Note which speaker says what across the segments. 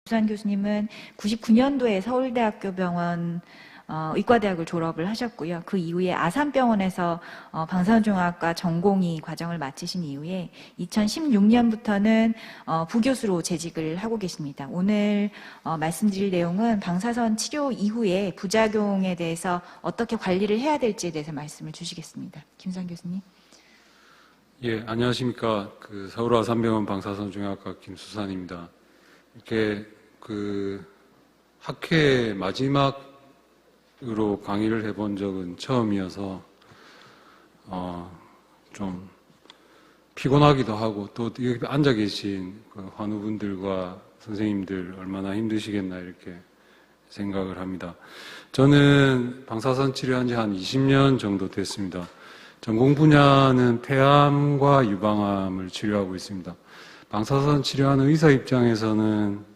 Speaker 1: 김수산 교수님은 99년도에 서울대학교 병원 의과대학을 졸업을 하셨고요. 그 이후에 아산병원에서 방사선종합과 전공의 과정을 마치신 이후에 2016년부터는 부교수로 재직을 하고 계십니다. 오늘 말씀드릴 내용은 방사선 치료 이후에 부작용에 대해서 어떻게 관리를 해야 될지에 대해서 말씀을 주시겠습니다. 김수산 교수님.
Speaker 2: 예, 안녕하십니까. 서울아산병원 방사선종합과 김수산입니다. 이렇게 학회 마지막으로 강의를 해본 적은 처음이어서 좀 피곤하기도 하고, 또 여기 앉아 계신 환우분들과 선생님들 얼마나 힘드시겠나 이렇게 생각을 합니다. 저는 방사선 치료한 지 한 20년 정도 됐습니다. 전공 분야는 폐암과 유방암을 치료하고 있습니다. 방사선 치료하는 의사 입장에서는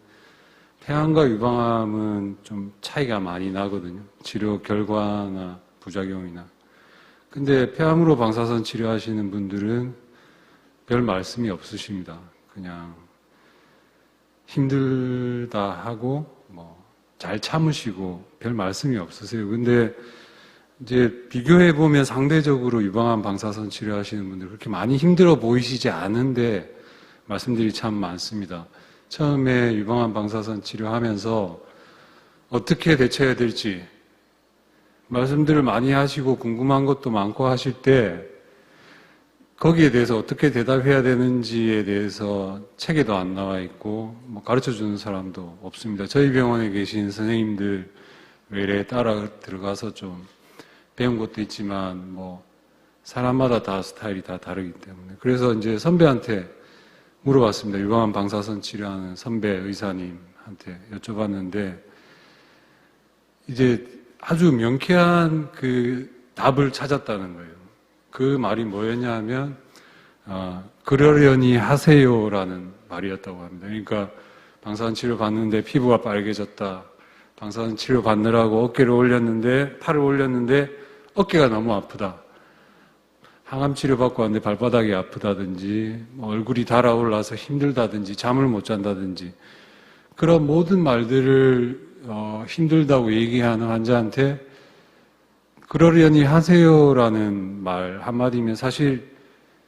Speaker 2: 폐암과 유방암은 좀 차이가 많이 나거든요. 치료 결과나 부작용이나. 근데 폐암으로 방사선 치료하시는 분들은 별 말씀이 없으십니다. 그냥 힘들다 하고 잘 참으시고 별 말씀이 없으세요. 근데 이제 비교해 보면 상대적으로 유방암 방사선 치료하시는 분들 그렇게 많이 힘들어 보이시지 않은데 말씀들이 참 많습니다. 처음에 유방암 방사선 치료하면서 어떻게 대처해야 될지 말씀들을 많이 하시고 궁금한 것도 많고 하실 때 거기에 대해서 어떻게 대답해야 되는지에 대해서 책에도 안 나와 있고 가르쳐 주는 사람도 없습니다. 저희 병원에 계신 선생님들 외래에 따라 들어가서 좀 배운 것도 있지만 사람마다 다 스타일이 다 다르기 때문에 그래서 이제 선배한테 물어봤습니다. 유방암 방사선 치료하는 선배 의사님한테 여쭤봤는데 이제 아주 명쾌한 답을 찾았다는 거예요. 그 말이 뭐였냐 하면 그러려니 하세요라는 말이었다고 합니다. 그러니까 방사선 치료 받는데 피부가 빨개졌다. 방사선 치료 받느라고 어깨를 올렸는데 팔을 올렸는데 어깨가 너무 아프다. 항암 치료 받고 왔는데 발바닥이 아프다든지 얼굴이 달아올라서 힘들다든지 잠을 못 잔다든지 그런 모든 말들을 힘들다고 얘기하는 환자한테 그러려니 하세요라는 말 한마디면 사실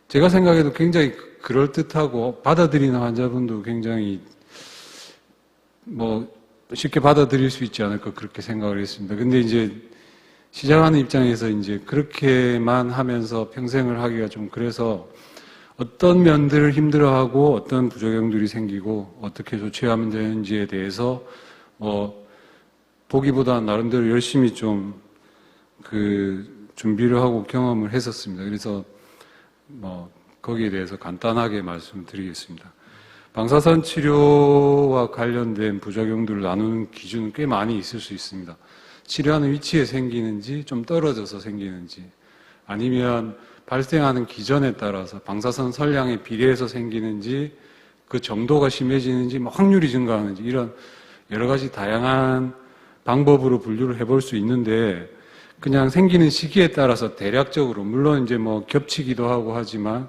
Speaker 2: 제가 생각해도 굉장히 그럴듯하고 받아들이는 환자분도 굉장히 쉽게 받아들일 수 있지 않을까 그렇게 생각을 했습니다. 근데 이제 시작하는 입장에서 이제 그렇게만 하면서 평생을 하기가 좀 그래서 어떤 면들을 힘들어하고 어떤 부작용들이 생기고 어떻게 조치하면 되는지에 대해서 보기보다 나름대로 열심히 좀 준비를 하고 경험을 했었습니다. 그래서 거기에 대해서 간단하게 말씀드리겠습니다. 방사선 치료와 관련된 부작용들을 나누는 기준은 꽤 많이 있을 수 있습니다. 치료하는 위치에 생기는지 좀 떨어져서 생기는지 아니면 발생하는 기전에 따라서 방사선 선량에 비례해서 생기는지 그 정도가 심해지는지 확률이 증가하는지 이런 여러 가지 다양한 방법으로 분류를 해볼 수 있는데 그냥 생기는 시기에 따라서 대략적으로 물론 이제 겹치기도 하고 하지만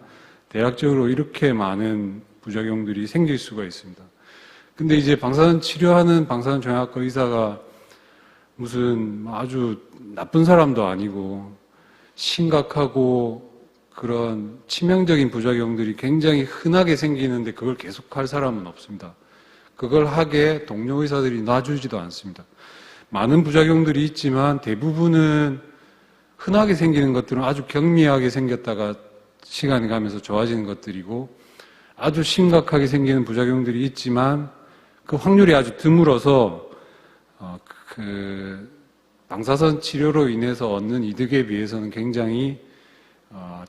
Speaker 2: 대략적으로 이렇게 많은 부작용들이 생길 수가 있습니다. 근데 이제 방사선 치료하는 방사선 종합과 의사가 무슨 아주 나쁜 사람도 아니고 심각하고 그런 치명적인 부작용들이 굉장히 흔하게 생기는데 그걸 계속할 사람은 없습니다. 그걸 하게 동료 의사들이 놔주지도 않습니다. 많은 부작용들이 있지만 대부분은 흔하게 생기는 것들은 아주 경미하게 생겼다가 시간이 가면서 좋아지는 것들이고 아주 심각하게 생기는 부작용들이 있지만 그 확률이 아주 드물어서 방사선 치료로 인해서 얻는 이득에 비해서는 굉장히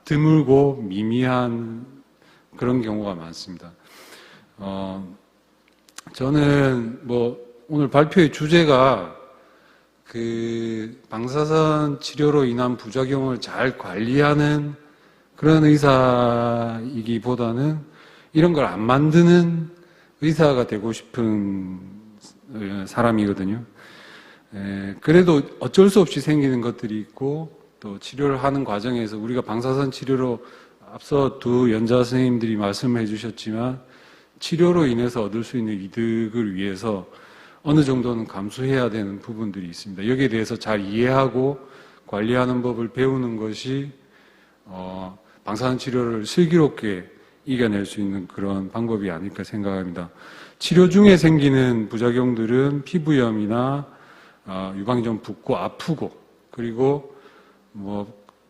Speaker 2: 드물고 미미한 그런 경우가 많습니다. 저는 오늘 발표의 주제가 방사선 치료로 인한 부작용을 잘 관리하는 그런 의사이기보다는 이런 걸 안 만드는 의사가 되고 싶은 사람이거든요. 그래도 어쩔 수 없이 생기는 것들이 있고 또 치료를 하는 과정에서 우리가 방사선 치료로 앞서 두 연자 선생님들이 말씀을 해주셨지만 치료로 인해서 얻을 수 있는 이득을 위해서 어느 정도는 감수해야 되는 부분들이 있습니다. 여기에 대해서 잘 이해하고 관리하는 법을 배우는 것이 방사선 치료를 슬기롭게 이겨낼 수 있는 그런 방법이 아닐까 생각합니다. 치료 중에 생기는 부작용들은 피부염이나 유방이 좀 붓고 아프고, 그리고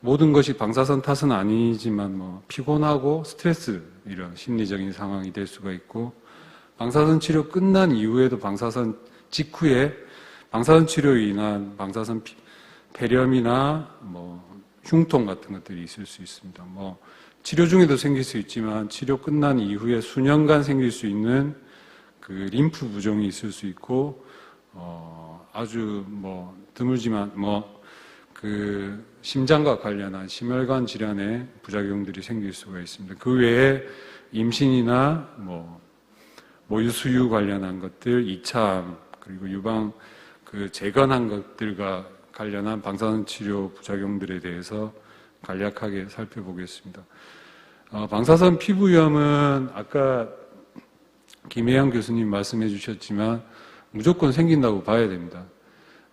Speaker 2: 모든 것이 방사선 탓은 아니지만 피곤하고 스트레스, 이런 심리적인 상황이 될 수가 있고, 방사선 치료 끝난 이후에도 방사선 직후에 방사선 치료로 인한 방사선 폐렴이나 흉통 같은 것들이 있을 수 있습니다. 치료 중에도 생길 수 있지만 치료 끝난 이후에 수년간 생길 수 있는 그 림프 부종이 있을 수 있고, 아주 드물지만 그 심장과 관련한 심혈관 질환의 부작용들이 생길 수가 있습니다. 그 외에 임신이나 모유 수유 관련한 것들, 이차암, 그리고 유방 재건한 것들과 관련한 방사선 치료 부작용들에 대해서 간략하게 살펴보겠습니다. 방사선 피부염은 아까 김혜영 교수님 말씀해 주셨지만 무조건 생긴다고 봐야 됩니다.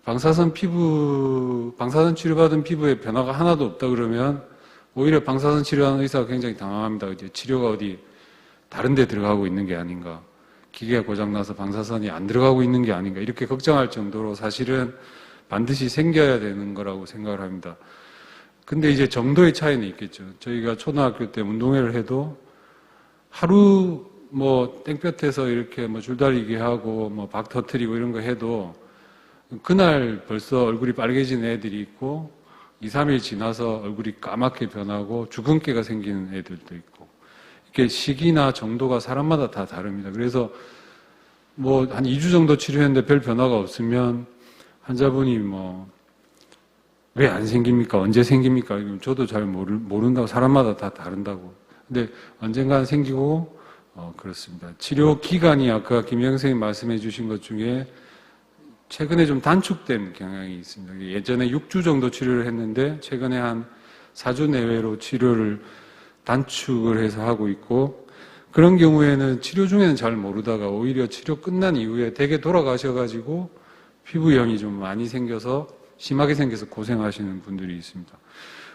Speaker 2: 방사선 치료받은 피부에 변화가 하나도 없다 그러면 오히려 방사선 치료하는 의사가 굉장히 당황합니다. 이제 치료가 어디 다른 데 들어가고 있는 게 아닌가, 기계가 고장나서 방사선이 안 들어가고 있는 게 아닌가, 이렇게 걱정할 정도로 사실은 반드시 생겨야 되는 거라고 생각을 합니다. 근데 이제 정도의 차이는 있겠죠. 저희가 초등학교 때 운동회를 해도 하루 땡볕에서 이렇게 줄다리기 하고 박 터트리고 이런 거 해도 그날 벌써 얼굴이 빨개진 애들이 있고 2, 3일 지나서 얼굴이 까맣게 변하고 주근깨가 생기는 애들도 있고, 이렇게 시기나 정도가 사람마다 다 다릅니다. 그래서 한 2주 정도 치료했는데 별 변화가 없으면 환자분이 왜 안 생깁니까? 언제 생깁니까? 저도 잘 모른다고, 사람마다 다 다른다고. 근데 언젠가는 생기고 그렇습니다. 치료 기간이 아까 김영 선생님 말씀해 주신 것 중에 최근에 좀 단축된 경향이 있습니다. 예전에 6주 정도 치료를 했는데 최근에 한 4주 내외로 치료를 단축을 해서 하고 있고, 그런 경우에는 치료 중에는 잘 모르다가 오히려 치료 끝난 이후에 댁에 돌아가셔가지고 피부염이 좀 많이 생겨서, 심하게 생겨서 고생하시는 분들이 있습니다.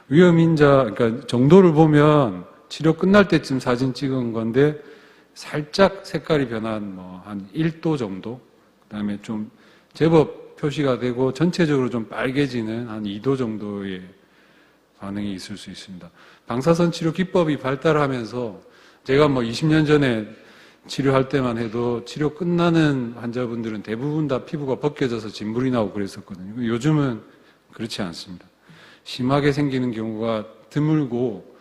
Speaker 2: 위험인자, 그러니까 정도를 보면 치료 끝날 때쯤 사진 찍은 건데 살짝 색깔이 변한 한 1도 정도, 그 다음에 좀 제법 표시가 되고 전체적으로 좀 빨개지는 한 2도 정도의 반응이 있을 수 있습니다. 방사선 치료 기법이 발달하면서 제가 20년 전에 치료할 때만 해도 치료 끝나는 환자분들은 대부분 다 피부가 벗겨져서 진물이 나고 그랬었거든요. 요즘은 그렇지 않습니다. 심하게 생기는 경우가 드물고,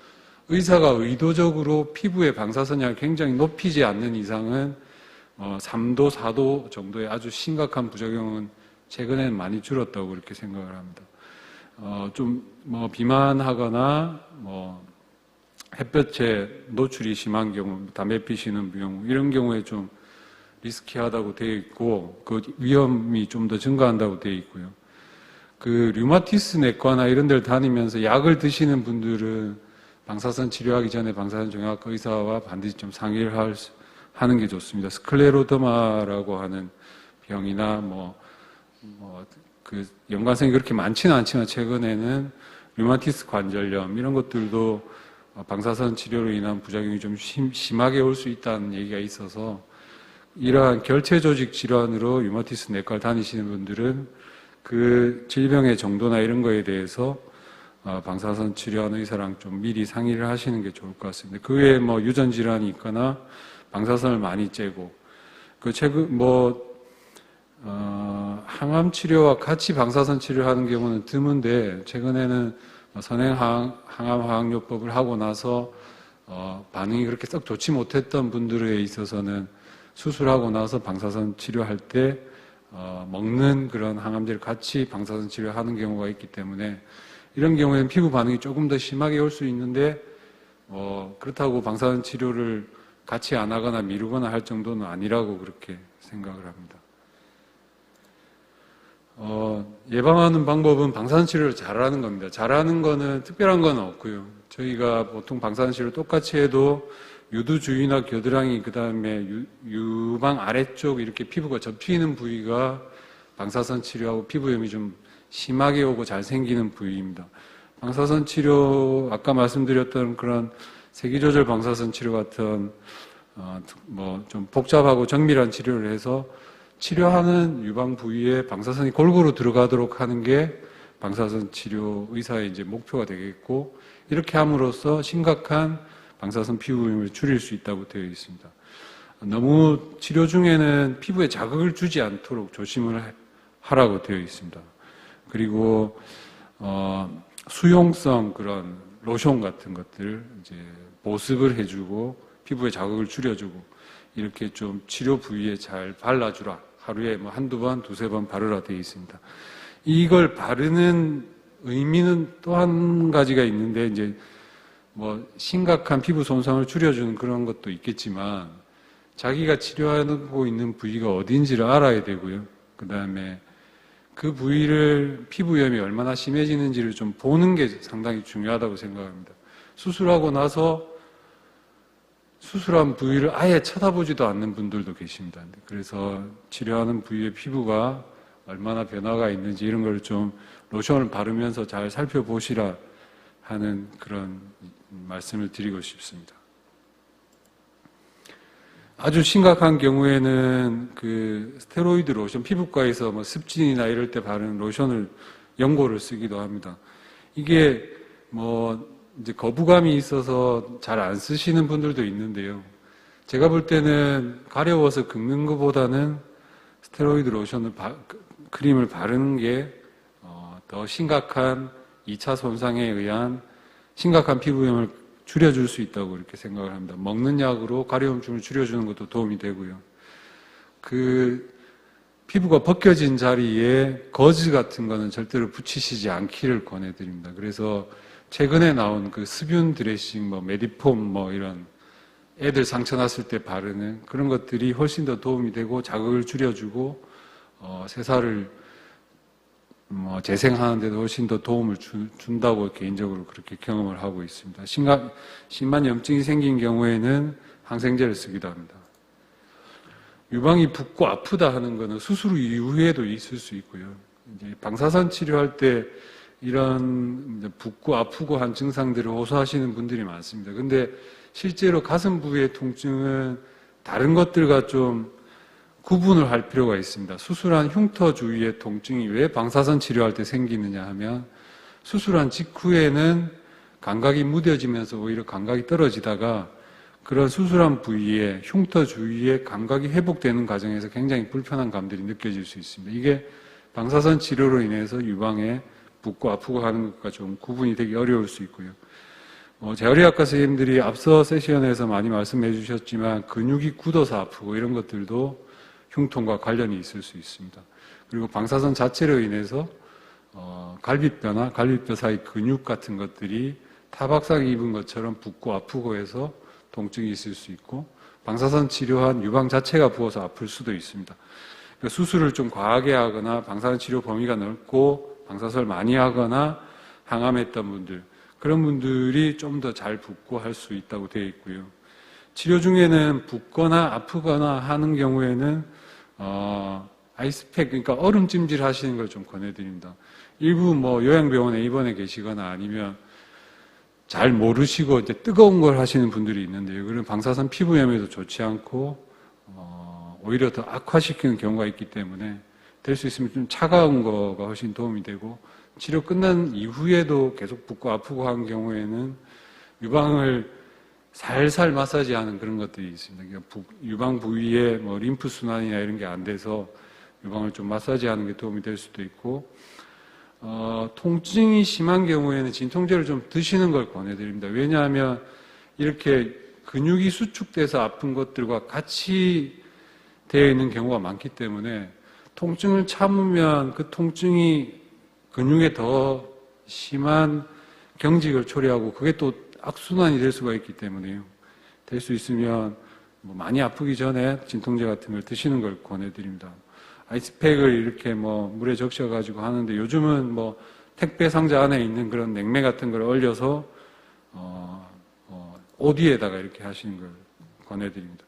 Speaker 2: 의사가 의도적으로 피부에 방사선량을 굉장히 높이지 않는 이상은 3도, 4도 정도의 아주 심각한 부작용은 최근에는 많이 줄었다고 그렇게 생각을 합니다. 비만하거나 햇볕에 노출이 심한 경우, 담배 피시는 경우, 이런 경우에 좀 리스키하다고 되어 있고, 그 위험이 좀 더 증가한다고 되어 있고요. 그 류마티스 내과나 이런 데를 다니면서 약을 드시는 분들은 방사선 치료하기 전에 방사선 종양학과 의사와 반드시 좀 상의를 하는 게 좋습니다. 스클레로더마라고 하는 병이나 그 연관성이 그렇게 많지는 않지만 최근에는 류마티스 관절염 이런 것들도 방사선 치료로 인한 부작용이 좀 심하게 올 수 있다는 얘기가 있어서, 이러한 결체 조직 질환으로 류마티스 내과를 다니시는 분들은 그 질병의 정도나 이런 거에 대해서 방사선 치료하는 의사랑 좀 미리 상의를 하시는 게 좋을 것 같습니다. 그 외에 유전 질환이 있거나 방사선을 많이 쬐고, 항암 치료와 같이 방사선 치료하는 경우는 드문데, 최근에는 선행 항암 화학요법을 하고 나서 반응이 그렇게 썩 좋지 못했던 분들에 있어서는 수술하고 나서 방사선 치료할 때 먹는 그런 항암제를 같이 방사선 치료하는 경우가 있기 때문에, 이런 경우에는 피부 반응이 조금 더 심하게 올 수 있는데 그렇다고 방사선 치료를 같이 안 하거나 미루거나 할 정도는 아니라고 그렇게 생각을 합니다. 예방하는 방법은 방사선 치료를 잘하는 겁니다. 잘하는 거는 특별한 건 없고요. 저희가 보통 방사선 치료 똑같이 해도 유두 주위나 겨드랑이 그다음에 유방 아래쪽 이렇게 피부가 접히는 부위가 방사선 치료하고 피부염이 좀 심하게 오고 잘 생기는 부위입니다. 방사선 치료 아까 말씀드렸던 그런 세기조절 방사선 치료 같은 뭐 좀 복잡하고 정밀한 치료를 해서 치료하는 유방 부위에 방사선이 골고루 들어가도록 하는 게 방사선 치료 의사의 이제 목표가 되겠고, 이렇게 함으로써 심각한 방사선 피부염을 줄일 수 있다고 되어 있습니다. 너무 치료 중에는 피부에 자극을 주지 않도록 조심을 하라고 되어 있습니다. 그리고 수용성 그런 로션 같은 것들 이제 보습을 해주고 피부에 자극을 줄여주고 이렇게 좀 치료 부위에 잘 발라주라. 하루에 뭐 한두 번, 두세 번 바르라 되어 있습니다. 이걸 바르는 의미는 또 한 가지가 있는데, 이제 뭐 심각한 피부 손상을 줄여주는 그런 것도 있겠지만, 자기가 치료하고 있는 부위가 어딘지를 알아야 되고요. 그 다음에 그 부위를 피부염이 얼마나 심해지는지를 좀 보는 게 상당히 중요하다고 생각합니다. 수술하고 나서 수술한 부위를 아예 쳐다보지도 않는 분들도 계십니다. 그래서 치료하는 부위의 피부가 얼마나 변화가 있는지 이런 걸 좀 로션을 바르면서 잘 살펴보시라 하는 그런 말씀을 드리고 싶습니다. 아주 심각한 경우에는 그 스테로이드 로션, 피부과에서 뭐 습진이나 이럴 때 바르는 로션을 연고를 쓰기도 합니다. 이게 뭐 이제 거부감이 있어서 잘 안 쓰시는 분들도 있는데요. 제가 볼 때는 가려워서 긁는 것보다는 스테로이드 로션을 크림을 바르는 게 더 심각한 2차 손상에 의한 심각한 피부염을 줄여줄 수 있다고 이렇게 생각을 합니다. 먹는 약으로 가려움증을 줄여주는 것도 도움이 되고요. 그 피부가 벗겨진 자리에 거즈 같은 거는 절대로 붙이시지 않기를 권해드립니다. 그래서 최근에 나온 그 수분 드레싱, 뭐 메디폼, 뭐 이런 애들 상처 났을 때 바르는 그런 것들이 훨씬 더 도움이 되고 자극을 줄여주고 세살을 뭐 재생하는 데도 훨씬 더 도움을 준다고 개인적으로 그렇게 경험을 하고 있습니다. 심한 염증이 생긴 경우에는 항생제를 쓰기도 합니다. 유방이 붓고 아프다 하는 거는 수술 이후에도 있을 수 있고요. 이제 방사선 치료할 때 이런 붓고 아프고 한 증상들을 호소하시는 분들이 많습니다. 근데 실제로 가슴 부위의 통증은 다른 것들과 좀 구분을 할 필요가 있습니다. 수술한 흉터 주위의 통증이 왜 방사선 치료할 때 생기느냐 하면, 수술한 직후에는 감각이 무뎌지면서 오히려 감각이 떨어지다가 그런 수술한 부위에 흉터 주위에 감각이 회복되는 과정에서 굉장히 불편한 감들이 느껴질 수 있습니다. 이게 방사선 치료로 인해서 유방에 붓고 아프고 하는 것과 좀 구분이 되기 어려울 수 있고요. 재활의학과 선생님들이 앞서 세션에서 많이 말씀해 주셨지만 근육이 굳어서 아프고 이런 것들도 흉통과 관련이 있을 수 있습니다. 그리고 방사선 자체로 인해서 갈비뼈나 갈비뼈 사이 근육 같은 것들이 타박상 입은 것처럼 붓고 아프고 해서 통증이 있을 수 있고, 방사선 치료한 유방 자체가 부어서 아플 수도 있습니다. 그러니까 수술을 좀 과하게 하거나 방사선 치료 범위가 넓고 방사선을 많이 하거나 항암했던 분들, 그런 분들이 좀 더 잘 붓고 할 수 있다고 되어 있고요. 치료 중에는 붓거나 아프거나 하는 경우에는 아이스팩, 그러니까 얼음찜질 하시는 걸 좀 권해드립니다. 일부 뭐 요양병원에 입원해 계시거나 아니면 잘 모르시고 이제 뜨거운 걸 하시는 분들이 있는데요. 그런 방사선 피부염에도 좋지 않고 오히려 더 악화시키는 경우가 있기 때문에 될 수 있으면 좀 차가운 거가 훨씬 도움이 되고, 치료 끝난 이후에도 계속 붓고 아프고 한 경우에는 유방을 살살 마사지하는 그런 것들이 있습니다. 그러니까 유방 부위에 뭐 림프 순환이나 이런 게 안 돼서 유방을 좀 마사지하는 게 도움이 될 수도 있고, 통증이 심한 경우에는 진통제를 좀 드시는 걸 권해드립니다. 왜냐하면 이렇게 근육이 수축돼서 아픈 것들과 같이 되어 있는 경우가 많기 때문에 통증을 참으면 그 통증이 근육에 더 심한 경직을 초래하고 그게 또 악순환이 될 수가 있기 때문에요. 될 수 있으면 뭐 많이 아프기 전에 진통제 같은 걸 드시는 걸 권해드립니다. 아이스팩을 이렇게 뭐 물에 적셔가지고 하는데, 요즘은 뭐 택배 상자 안에 있는 그런 냉매 같은 걸 얼려서 OD에다가 이렇게 하시는 걸 권해드립니다.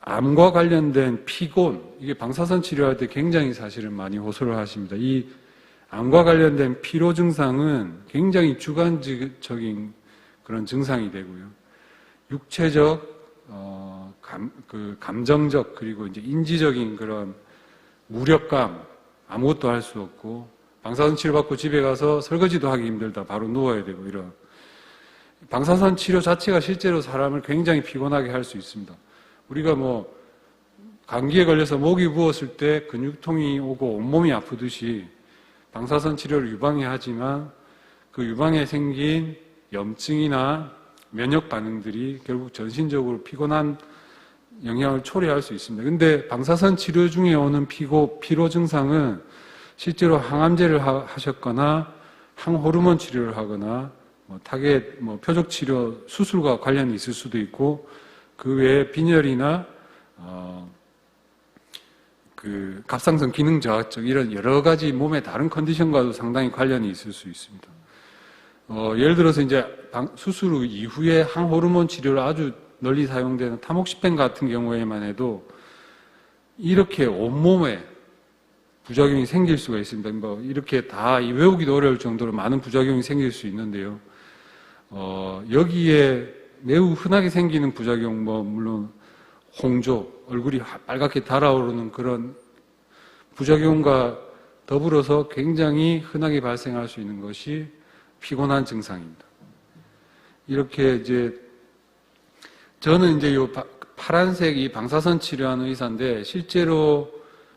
Speaker 2: 암과 관련된 피곤, 이게 방사선 치료할 때 굉장히 사실은 많이 호소를 하십니다. 이 암과 관련된 피로 증상은 굉장히 주관적인 그런 증상이 되고요. 육체적, 감정적, 그리고 이제 인지적인 그런 무력감, 아무것도 할 수 없고, 방사선 치료받고 집에 가서 설거지도 하기 힘들다, 바로 누워야 되고, 이런. 방사선 치료 자체가 실제로 사람을 굉장히 피곤하게 할 수 있습니다. 우리가 뭐, 감기에 걸려서 목이 부었을 때 근육통이 오고 온몸이 아프듯이 방사선 치료를 유방에 하지만 그 유방에 생긴 염증이나 면역 반응들이 결국 전신적으로 피곤한 영향을 초래할 수 있습니다. 근데 방사선 치료 중에 오는 피로 증상은 실제로 항암제를 하셨거나 항호르몬 치료를 하거나 타겟 표적 치료 수술과 관련이 있을 수도 있고 그 외에 빈혈이나 갑상선 기능 저하증 이런 여러 가지 몸의 다른 컨디션과도 상당히 관련이 있을 수 있습니다. 예를 들어서 이제 수술 후 이후에 항호르몬 치료를 아주 널리 사용되는 타목시펜 같은 경우에만 해도 이렇게 온몸에 부작용이 생길 수가 있습니다. 이렇게 다 외우기도 어려울 정도로 많은 부작용이 생길 수 있는데요. 여기에 매우 흔하게 생기는 부작용, 물론 홍조, 얼굴이 빨갛게 달아오르는 그런 부작용과 더불어서 굉장히 흔하게 발생할 수 있는 것이 피곤한 증상입니다. 이렇게 이제 저는 이제 요 파란색 이 방사선 치료하는 의사인데 실제로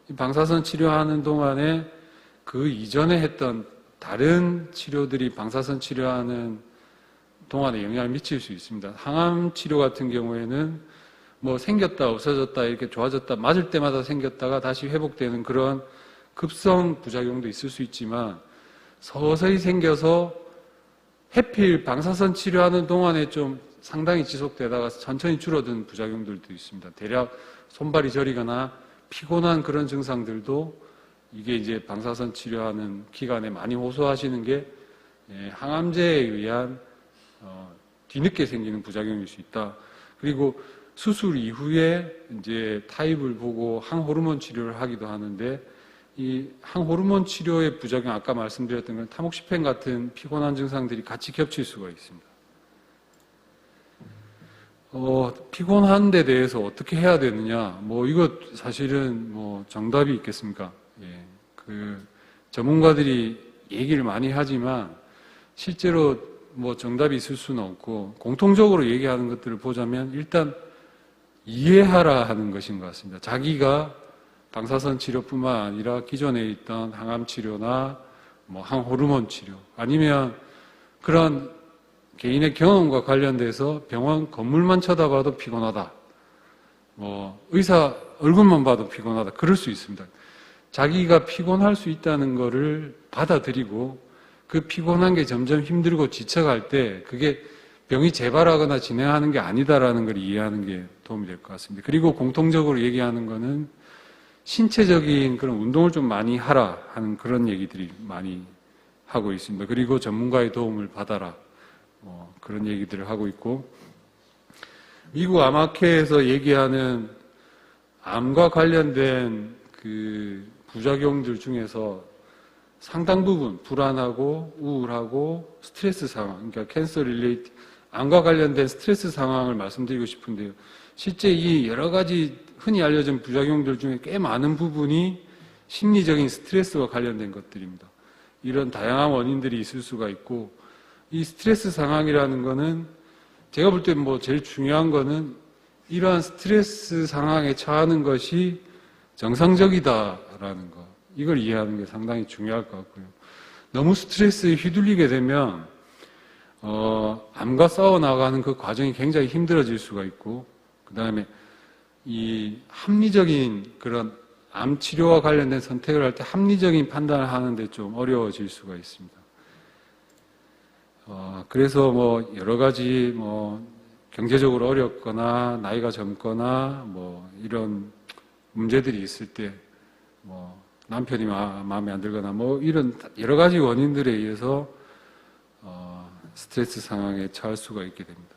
Speaker 2: 이 방사선 치료하는 동안에 그 이전에 했던 다른 치료들이 방사선 치료하는 동안에 영향을 미칠 수 있습니다. 항암 치료 같은 경우에는 생겼다 없어졌다 이렇게 좋아졌다 맞을 때마다 생겼다가 다시 회복되는 그런 급성 부작용도 있을 수 있지만 서서히 생겨서 해필 방사선 치료하는 동안에 좀 상당히 지속되다가 천천히 줄어든 부작용들도 있습니다. 대략 손발이 저리거나 피곤한 그런 증상들도 이게 이제 방사선 치료하는 기간에 많이 호소하시는 게 항암제에 의한 뒤늦게 생기는 부작용일 수 있다. 그리고 수술 이후에 이제 타입을 보고 항호르몬 치료를 하기도 하는데 이 항호르몬 치료의 부작용 아까 말씀드렸던 건 타목시펜 같은 피곤한 증상들이 같이 겹칠 수가 있습니다. 피곤한 데 대해서 어떻게 해야 되느냐? 이거 사실은 정답이 있겠습니까? 전문가들이 얘기를 많이 하지만 실제로 정답이 있을 수는 없고 공통적으로 얘기하는 것들을 보자면 일단 이해하라 하는 것인 것 같습니다. 자기가 방사선 치료뿐만 아니라 기존에 있던 항암 치료나 항호르몬 치료 아니면 그런 개인의 경험과 관련돼서 병원 건물만 쳐다봐도 피곤하다. 의사 얼굴만 봐도 피곤하다. 그럴 수 있습니다. 자기가 피곤할 수 있다는 것을 받아들이고 그 피곤한 게 점점 힘들고 지쳐갈 때 그게 병이 재발하거나 진행하는 게 아니다라는 걸 이해하는 게 도움이 될 것 같습니다. 그리고 공통적으로 얘기하는 거는 신체적인 그런 운동을 좀 많이 하라 하는 그런 얘기들이 많이 하고 있습니다. 그리고 전문가의 도움을 받아라. 그런 얘기들을 하고 있고 미국 암학회에서 얘기하는 암과 관련된 그 부작용들 중에서 상당 부분 불안하고 우울하고 스트레스 상황, 그러니까 캔서 릴레이트 암과 관련된 스트레스 상황을 말씀드리고 싶은데요. 실제 이 여러 가지 흔히 알려진 부작용들 중에 꽤 많은 부분이 심리적인 스트레스와 관련된 것들입니다. 이런 다양한 원인들이 있을 수가 있고 이 스트레스 상황이라는 거는 제가 볼 때 제일 중요한 거는 이러한 스트레스 상황에 처하는 것이 정상적이다라는 것. 이걸 이해하는 게 상당히 중요할 것 같고요. 너무 스트레스에 휘둘리게 되면 암과 싸워나가는 그 과정이 굉장히 힘들어질 수가 있고 그 다음에 이 합리적인 그런 암 치료와 관련된 선택을 할 때 합리적인 판단을 하는데 좀 어려워질 수가 있습니다. 그래서 여러 가지 경제적으로 어렵거나 나이가 젊거나 이런 문제들이 있을 때 남편이 마음에 안 들거나 이런 여러 가지 원인들에 의해서 스트레스 상황에 처할 수가 있게 됩니다.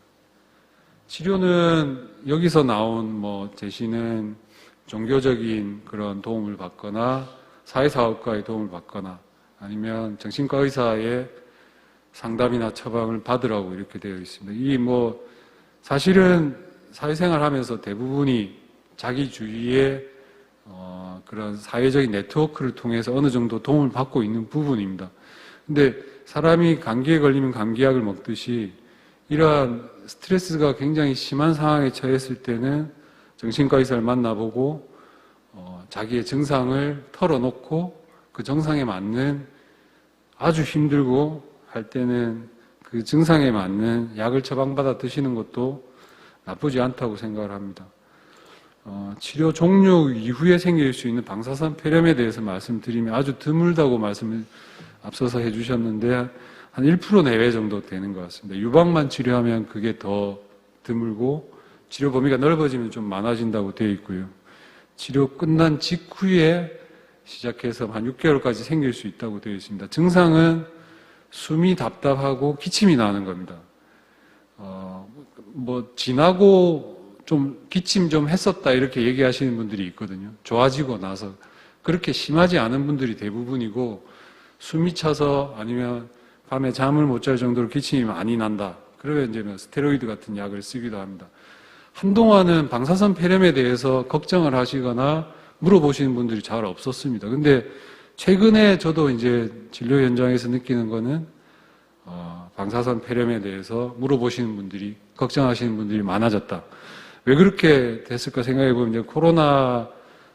Speaker 2: 치료는 여기서 나온 제시는 종교적인 그런 도움을 받거나 사회사업가의 도움을 받거나 아니면 정신과 의사의 상담이나 처방을 받으라고 이렇게 되어 있습니다. 이 사실은 사회생활 하면서 대부분이 자기 주위에 그런 사회적인 네트워크를 통해서 어느 정도 도움을 받고 있는 부분입니다. 근데 사람이 감기에 걸리면 감기약을 먹듯이 이러한 스트레스가 굉장히 심한 상황에 처했을 때는 정신과 의사를 만나보고 자기의 증상을 털어놓고 그 증상에 맞는 아주 힘들고 할 때는 그 증상에 맞는 약을 처방받아 드시는 것도 나쁘지 않다고 생각을 합니다. 치료 종료 이후에 생길 수 있는 방사선 폐렴에 대해서 말씀드리면 아주 드물다고 말씀을 앞서서 해주셨는데 한 1% 내외 정도 되는 것 같습니다. 유방만 치료하면 그게 더 드물고 치료 범위가 넓어지면 좀 많아진다고 되어 있고요. 치료 끝난 직후에 시작해서 한 6개월까지 생길 수 있다고 되어 있습니다. 증상은 숨이 답답하고 기침이 나는 겁니다. 지나고 좀 기침 좀 했었다 이렇게 얘기하시는 분들이 있거든요. 좋아지고 나서 그렇게 심하지 않은 분들이 대부분이고 숨이 차서 아니면 밤에 잠을 못 잘 정도로 기침이 많이 난다. 그러면 이제 스테로이드 같은 약을 쓰기도 합니다. 한동안은 방사선 폐렴에 대해서 걱정을 하시거나 물어보시는 분들이 잘 없었습니다. 근데 최근에 저도 이제 진료 현장에서 느끼는 거는 방사선 폐렴에 대해서 물어보시는 분들이 걱정하시는 분들이 많아졌다. 왜 그렇게 됐을까 생각해 보면 이제 코로나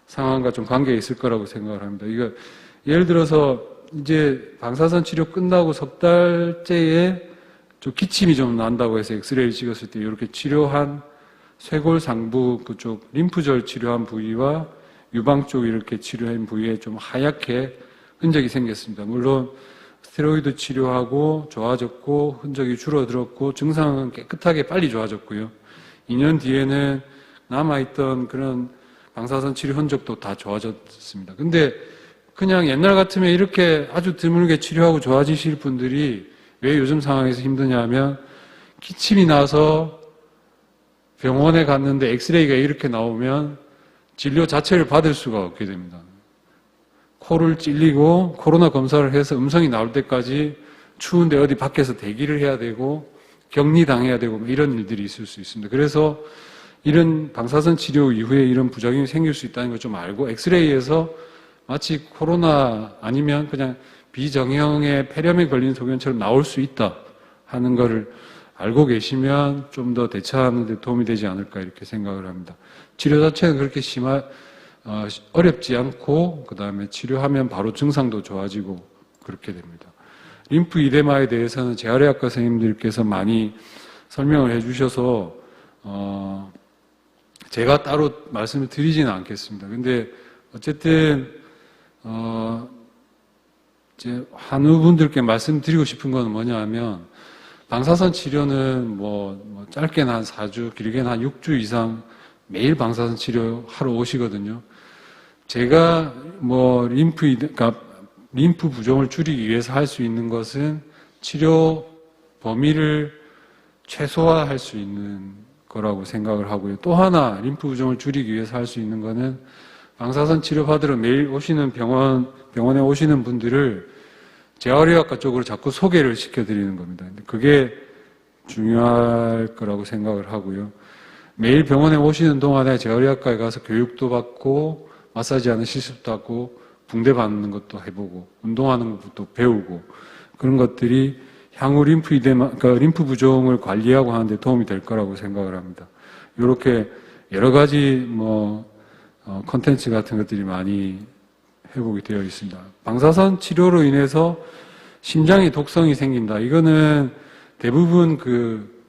Speaker 2: 상황과 좀 관계가 있을 거라고 생각을 합니다. 이거 예를 들어서 이제 방사선 치료 끝나고 석 달째에 좀 기침이 좀 난다고 해서 엑스레이를 찍었을 때 이렇게 치료한 쇄골 상부 그쪽 림프절 치료한 부위와 유방 쪽 이렇게 치료한 부위에 좀 하얗게 흔적이 생겼습니다. 물론 스테로이드 치료하고 좋아졌고 흔적이 줄어들었고 증상은 깨끗하게 빨리 좋아졌고요. 2년 뒤에는 남아있던 그런 방사선 치료 흔적도 다 좋아졌습니다. 근데 그냥 옛날 같으면 이렇게 아주 드물게 치료하고 좋아지실 분들이 왜 요즘 상황에서 힘드냐 하면 기침이 나서 병원에 갔는데 엑스레이가 이렇게 나오면 진료 자체를 받을 수가 없게 됩니다. 코를 찔리고 코로나 검사를 해서 음성이 나올 때까지 추운데 어디 밖에서 대기를 해야 되고 격리당해야 되고 이런 일들이 있을 수 있습니다. 그래서 이런 방사선 치료 이후에 이런 부작용이 생길 수 있다는 걸 좀 알고 엑스레이에서 마치 코로나 아니면 그냥 비정형의 폐렴에 걸린 소견처럼 나올 수 있다 하는 거를 알고 계시면 좀 더 대처하는 데 도움이 되지 않을까 이렇게 생각을 합니다. 치료 자체는 그렇게 어렵지 않고 그 다음에 치료하면 바로 증상도 좋아지고 그렇게 됩니다. 림프 이데마에 대해서는 재활의학과 선생님들께서 많이 설명을 해주셔서 제가 따로 말씀을 드리지는 않겠습니다. 근데 어쨌든 이제 한우분들께 말씀드리고 싶은 건 뭐냐 하면 방사선 치료는 짧게는 한 4주, 길게는 한 6주 이상 매일 방사선 치료 하러 오시거든요. 제가 림프 부종을 줄이기 위해서 할 수 있는 것은 치료 범위를 최소화할 수 있는 거라고 생각을 하고요. 또 하나 림프 부종을 줄이기 위해서 할 수 있는 거는 방사선 치료 받으러 매일 오시는 병원에 오시는 분들을 재활의학과 쪽으로 자꾸 소개를 시켜드리는 겁니다. 그게 중요할 거라고 생각을 하고요. 매일 병원에 오시는 동안에 재활의학과에 가서 교육도 받고 마사지하는 실습도 하고 붕대 받는 것도 해보고 운동하는 것도 배우고 그런 것들이 향후 림프 부종을 관리하고 하는데 도움이 될 거라고 생각을 합니다. 이렇게 여러 가지 콘텐츠 같은 것들이 많이 회복이 되어 있습니다. 방사선 치료로 인해서 심장에 독성이 생긴다. 이거는 대부분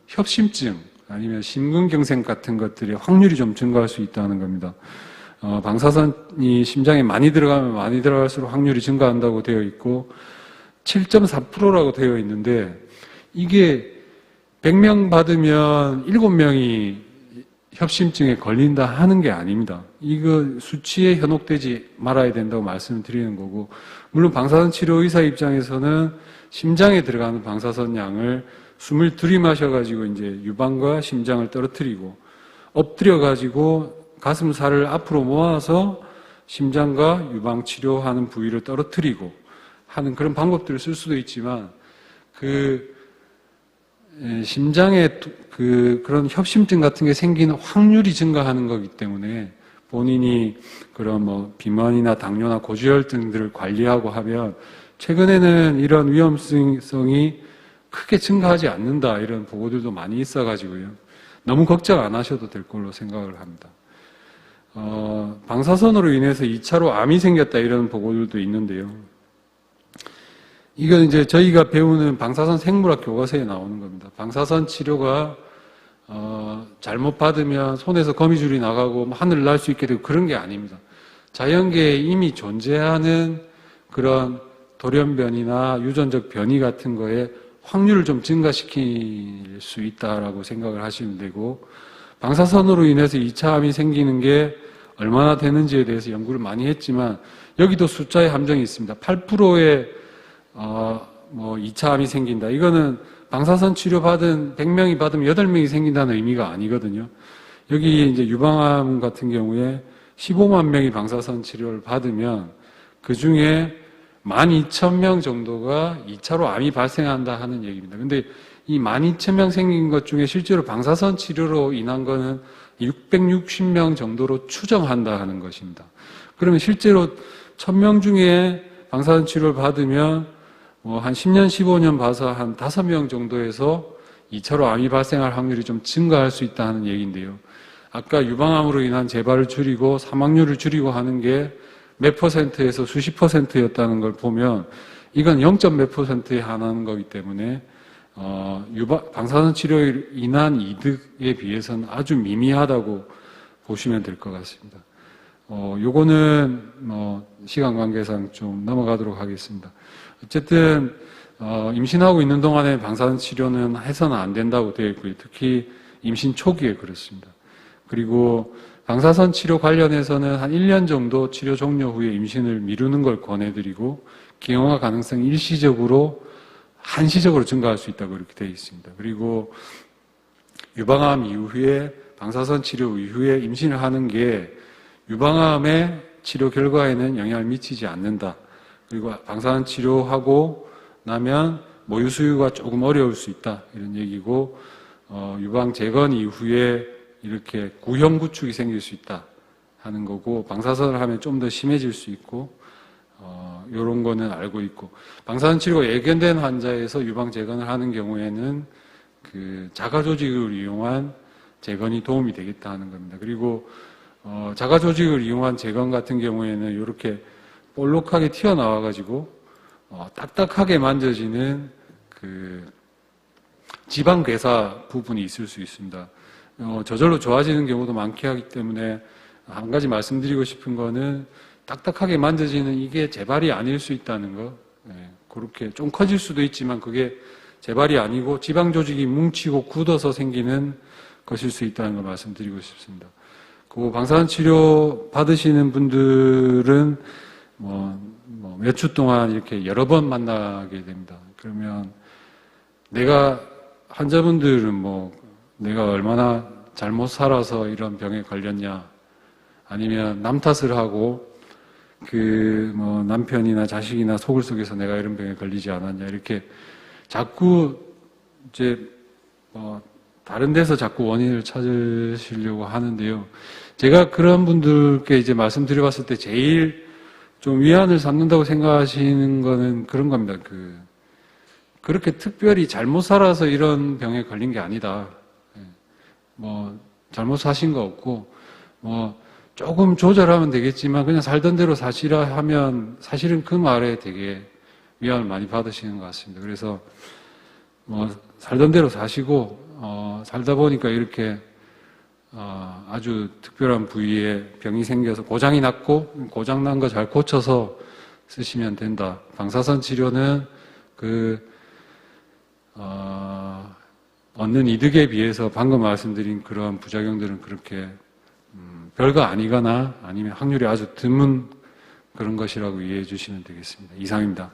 Speaker 2: 협심증 아니면 심근경색 같은 것들이 확률이 좀 증가할 수 있다는 겁니다. 방사선이 심장에 많이 들어가면 많이 들어갈수록 확률이 증가한다고 되어 있고 7.4%라고 되어 있는데 이게 100명 받으면 7명이 협심증에 걸린다 하는 게 아닙니다. 이거 수치에 현혹되지 말아야 된다고 말씀을 드리는 거고 물론 방사선 치료 의사 입장에서는 심장에 들어가는 방사선 양을 숨을 들이마셔가지고 이제 유방과 심장을 떨어뜨리고 엎드려가지고 가슴살을 앞으로 모아서 심장과 유방 치료하는 부위를 떨어뜨리고 하는 그런 방법들을 쓸 수도 있지만 심장에 그런 협심증 같은 게 생기는 확률이 증가하는 거기 때문에 본인이 그런 뭐 비만이나 당뇨나 고지혈증 등들을 관리하고 하면 최근에는 이런 위험성이 크게 증가하지 않는다 이런 보고들도 많이 있어가지고요. 너무 걱정 안 하셔도 될 걸로 생각을 합니다. 방사선으로 인해서 2차로 암이 생겼다 이런 보고들도 있는데요. 이건 이제 저희가 배우는 방사선 생물학 교과서에 나오는 겁니다. 방사선 치료가 잘못 받으면 손에서 거미줄이 나가고 하늘 날 수 있게 되고 그런 게 아닙니다. 자연계에 이미 존재하는 그런 돌연변이나 유전적 변이 같은 거에 확률을 좀 증가시킬 수 있다라고 생각을 하시면 되고, 방사선으로 인해서 2차 암이 생기는 게 얼마나 되는지에 대해서 연구를 많이 했지만 여기도 숫자의 함정이 있습니다. 8%의 2차 암이 생긴다. 이거는 방사선 치료 받은 100명이 받으면 8명이 생긴다는 의미가 아니거든요. 여기 이제 유방암 같은 경우에 15만 명이 방사선 치료를 받으면 그 중에 12,000명 정도가 2차로 암이 발생한다 하는 얘기입니다. 근데 이 12,000명 생긴 것 중에 실제로 방사선 치료로 인한 거는 660명 정도로 추정한다 하는 것입니다. 그러면 실제로 1,000명 중에 방사선 치료를 받으면 한 10년, 15년 봐서 한 5명 정도에서 2차로 암이 발생할 확률이 좀 증가할 수 있다는 얘기인데요. 아까 유방암으로 인한 재발을 줄이고 사망률을 줄이고 하는 게 몇 %에서 수십 %였다는 걸 보면 이건 0.몇 %에 한하는 거기 때문에 방사선 치료로 인한 이득에 비해서는 아주 미미하다고 보시면 될 것 같습니다. 요거는 시간 관계상 좀 넘어가도록 하겠습니다. 어쨌든 임신하고 있는 동안에 방사선 치료는 해서는 안 된다고 되어 있고요. 특히 임신 초기에 그렇습니다. 그리고 방사선 치료 관련해서는 한 1년 정도 치료 종료 후에 임신을 미루는 걸 권해드리고 기형아 가능성이 한시적으로 증가할 수 있다고 이렇게 되어 있습니다. 그리고 유방암 이후에 방사선 치료 이후에 임신을 하는 게 유방암의 치료 결과에는 영향을 미치지 않는다. 그리고 방사선 치료하고 나면 모유 수유가 조금 어려울 수 있다. 이런 얘기고, 유방 재건 이후에 이렇게 구형 구축이 생길 수 있다 하는 거고, 방사선을 하면 좀 더 심해질 수 있고, 이런 거는 알고 있고, 방사선 치료가 예견된 환자에서 유방 재건을 하는 경우에는 그 자가 조직을 이용한 재건이 도움이 되겠다 하는 겁니다. 그리고 자가 조직을 이용한 재건 같은 경우에는 이렇게 볼록하게 튀어나와가지고 딱딱하게 만져지는 그 지방괴사 부분이 있을 수 있습니다. 저절로 좋아지는 경우도 많기 하기 때문에 한 가지 말씀드리고 싶은 거는 딱딱하게 만져지는 이게 재발이 아닐 수 있다는 거. 그렇게 좀 커질 수도 있지만 그게 재발이 아니고 지방 조직이 뭉치고 굳어서 생기는 것일 수 있다는 걸 말씀드리고 싶습니다. 그 방사선 치료 받으시는 분들은 몇 주 동안 이렇게 여러 번 만나게 됩니다. 그러면 환자분들은 내가 얼마나 잘못 살아서 이런 병에 걸렸냐, 아니면 남 탓을 하고 남편이나 자식이나 속을 속에서 내가 이런 병에 걸리지 않았냐, 이렇게 자꾸 이제 다른 데서 자꾸 원인을 찾으시려고 하는데요. 제가 그런 분들께 이제 말씀드려봤을 때 제일 좀 위안을 삼는다고 생각하시는 거는 그런 겁니다. 그렇게 특별히 잘못 살아서 이런 병에 걸린 게 아니다. 잘못 사신 거 없고, 조금 조절하면 되겠지만 그냥 살던 대로 사시라 하면 사실은 그 말에 되게 위안을 많이 받으시는 것 같습니다. 그래서 살던 대로 사시고, 살다 보니까 이렇게 아주 특별한 부위에 병이 생겨서 고장이 났고, 고장난 거 잘 고쳐서 쓰시면 된다. 방사선 치료는 얻는 이득에 비해서 방금 말씀드린 그런 부작용들은 그렇게 별거 아니거나 아니면 확률이 아주 드문 그런 것이라고 이해해 주시면 되겠습니다. 이상입니다.